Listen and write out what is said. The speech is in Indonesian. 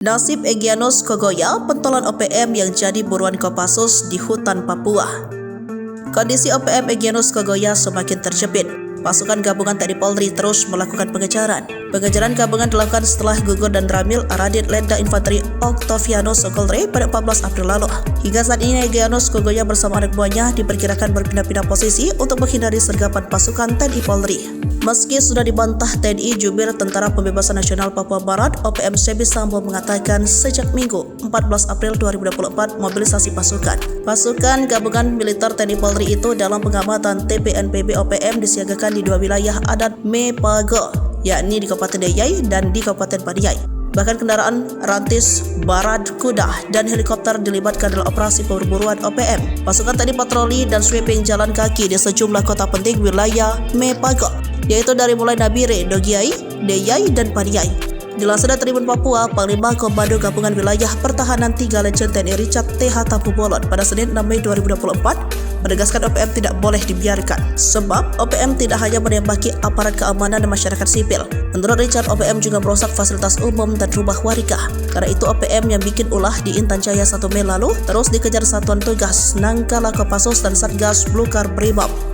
Nasib Egyanus Kogoya, pentolan OPM yang jadi buruan Kopassus di hutan Papua. Kondisi OPM Egyanus Kogoya semakin terjepit. Pasukan gabungan TNI Polri terus melakukan pengejaran. Pengejaran gabungan dilakukan setelah gugur dan Ramil Aradit Letda Infanteri Octavianus Sokolre pada 14 April lalu. Hingga saat ini Egyanus Kogoya bersama anak buahnya diperkirakan berpindah-pindah posisi untuk menghindari sergapan pasukan TNI Polri. Meski sudah dibantah TNI, jubir Tentara Pembebasan Nasional Papua Barat OPM Sebi Sambo mengatakan sejak Minggu 14 April 2024 mobilisasi pasukan. Pasukan gabungan militer TNI Polri itu dalam pengamatan TPNPB OPM disiagakan di dua wilayah adat Mepago, yakni di Kabupaten Deyai dan di Kabupaten Paniai. Bahkan kendaraan rantis, barat, kuda, dan helikopter dilibatkan dalam operasi perburuan OPM. Pasukan TNI patroli dan sweeping jalan kaki di sejumlah kota penting wilayah Mepago, yaitu dari mulai Nabire, Dogiai, Deyai, dan Paniai. Dilansir dari Tribun Papua, Panglima Komando Gabungan Wilayah Pertahanan 3 Letjen TNI Richard T.H. Tampu-Bolon pada Senin 6 Mei 2024 menegaskan OPM tidak boleh dibiarkan, sebab OPM tidak hanya menembaki aparat keamanan dan masyarakat sipil. Menurut Richard, OPM juga merusak fasilitas umum dan rumah warga. Karena itu OPM yang bikin ulah di Intan Jaya 1 Mei lalu terus dikejar Satuan Tugas Nangkala Kopassus dan Satgas Blukar Brimob